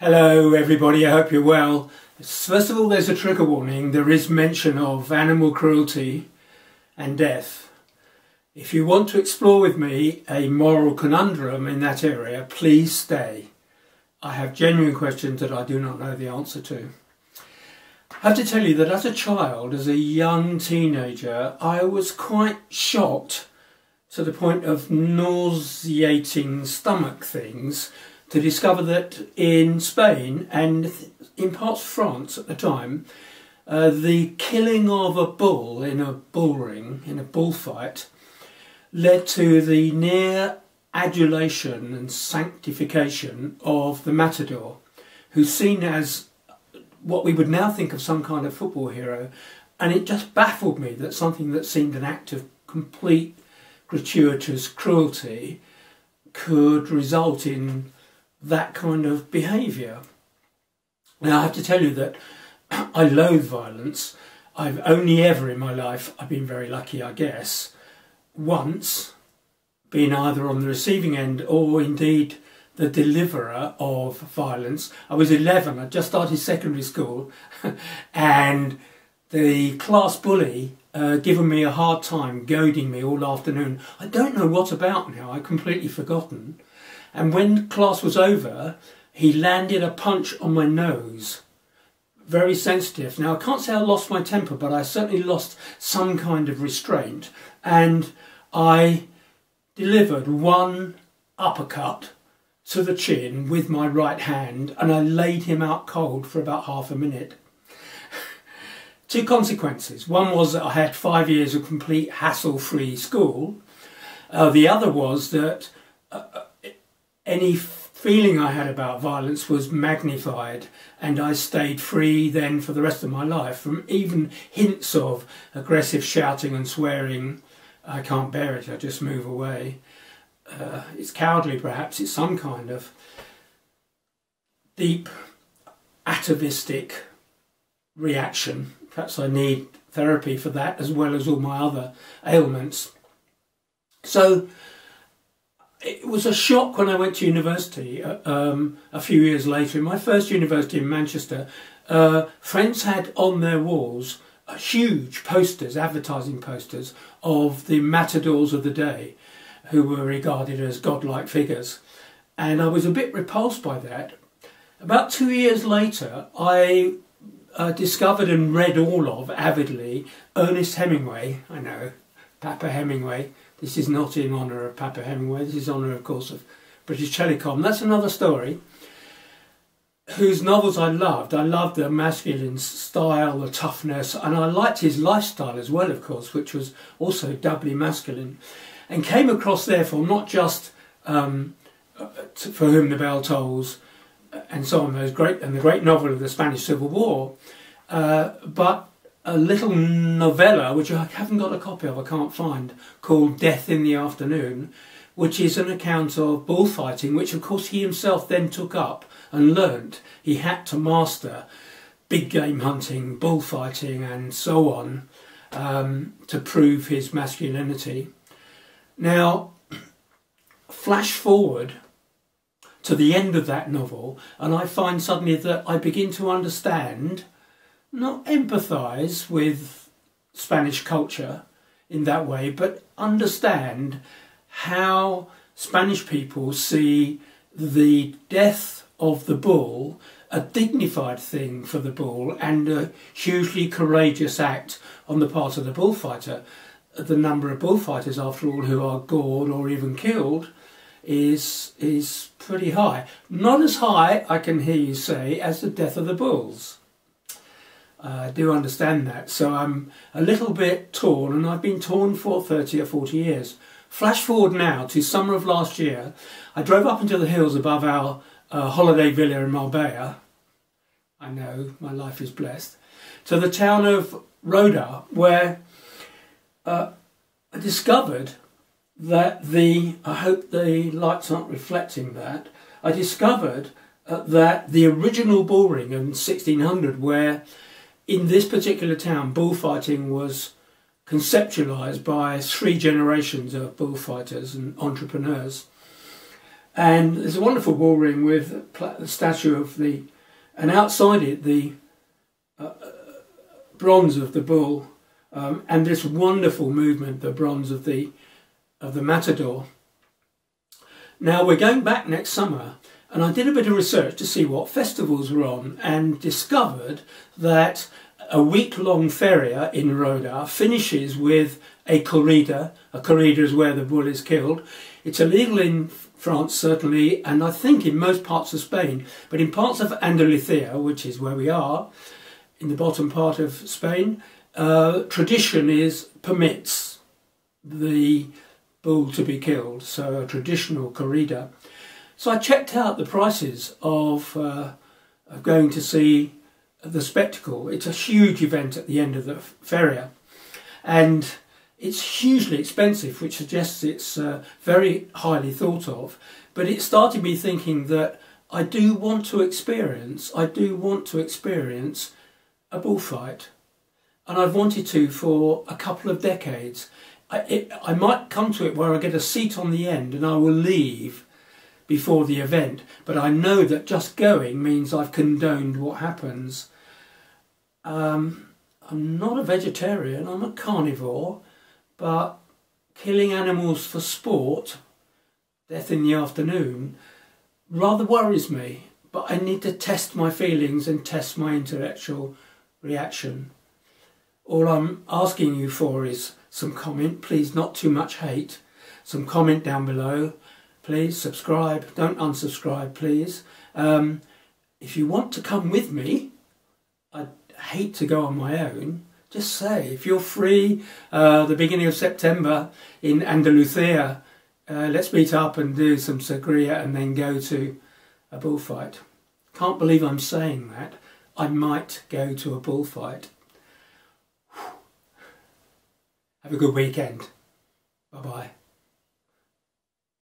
Hello everybody, I hope you're well. First of all, there's a trigger warning. There is mention of animal cruelty and death. If you want to explore with me a moral conundrum in that area, please stay. I have genuine questions that I do not know the answer to. I have to tell you that as a child, as a young teenager, I was quite shocked to the point of nauseating stomach things to discover that in Spain and in parts of France at the time, the killing of a bull in a bull ring, in a bullfight, led to the near adulation and sanctification of the matador, who's seen as what we would now think of some kind of football hero. And it just baffled me that something that seemed an act of complete gratuitous cruelty could result in that kind of behaviour. Now I have to tell you that I loathe violence. I've only ever in my life, I've been very lucky I guess, once been either on the receiving end or indeed the deliverer of violence. I was 11, I'd just started secondary school and the class bully given me a hard time, goading me all afternoon. I don't know what about now, I've completely forgotten. And when class was over, he landed a punch on my nose. Very sensitive. Now, I can't say I lost my temper, but I certainly lost some kind of restraint. And I delivered one uppercut to the chin with my right hand, and I laid him out cold for about half a minute. Two consequences. One was that I had 5 years of complete hassle-free school. The other was that any feeling I had about violence was magnified, and I stayed free then for the rest of my life from even hints of aggressive shouting and swearing. I can't bear it, I just move away. It's cowardly perhaps, it's some kind of deep atavistic reaction. Perhaps I need therapy for that as well as all my other ailments. So it was a shock when I went to university a few years later. In my first university in Manchester, friends had on their walls huge posters, advertising posters, of the matadors of the day, who were regarded as godlike figures. And I was a bit repulsed by that. About 2 years later, I discovered and read all of, avidly, Ernest Hemingway. I know, Papa Hemingway. This is not in honour of Papa Hemingway, this is in honour, of course, of British Telecom. That's another story. Whose novels I loved. I loved the masculine style, the toughness, and I liked his lifestyle as well, of course, which was also doubly masculine. And came across, therefore, not just For Whom the Bell Tolls, and so on, the great novel of the Spanish Civil War, but a little novella, which I haven't got a copy of, I can't find, called Death in the Afternoon, which is an account of bullfighting, which of course he himself then took up and learnt. He had to master big game hunting, bullfighting and so on to prove his masculinity. Now, flash forward to the end of that novel and I find suddenly that I begin to understand, not empathise with Spanish culture in that way, but understand how Spanish people see the death of the bull, a dignified thing for the bull and a hugely courageous act on the part of the bullfighter. The number of bullfighters, after all, who are gored or even killed is pretty high. Not as high, I can hear you say, as the death of the bulls. I do understand that, so I'm a little bit torn, and I've been torn for 30 or 40 years. Flash forward now to summer of last year. I drove up into the hills above our holiday villa in Marbella. I know, my life is blessed. To the town of Roda, where I discovered that I hope the lights aren't reflecting that, I discovered that the original bull ring in 1600, where in this particular town bullfighting was conceptualised by 3 generations of bullfighters and entrepreneurs, And there's a wonderful bull ring with the statue of and outside it the bronze of the bull, and this wonderful movement, the bronze of the matador. Now we're going back next summer, and I did a bit of research to see what festivals were on, and discovered that a week-long feria in Roda finishes with a corrida. A corrida is where the bull is killed. It's illegal in France, certainly, and I think in most parts of Spain, but in parts of Andalusia, which is where we are, in the bottom part of Spain, tradition permits the bull to be killed, so a traditional corrida. So I checked out the prices of going to see the spectacle. It's a huge event at the end of the feria, and it's hugely expensive, which suggests it's very highly thought of. But it started me thinking that I do want to experience a bullfight, and I've wanted to for a couple of decades. I might come to it where I get a seat on the end and I will leave before the event, but I know that just going means I've condoned what happens. I'm not a vegetarian, I'm a carnivore, but killing animals for sport, death in the afternoon, rather worries me. But I need to test my feelings and test my intellectual reaction. All I'm asking you for is some comment, please, not too much hate. Some comment down below, please. Subscribe, don't unsubscribe, please. If you want to come with me, I'd hate to go on my own. Just say, if you're free the beginning of September in Andalusia, let's meet up and do some sangria and then go to a bullfight. Can't believe I'm saying that. I might go to a bullfight. Have a good weekend. Bye-bye.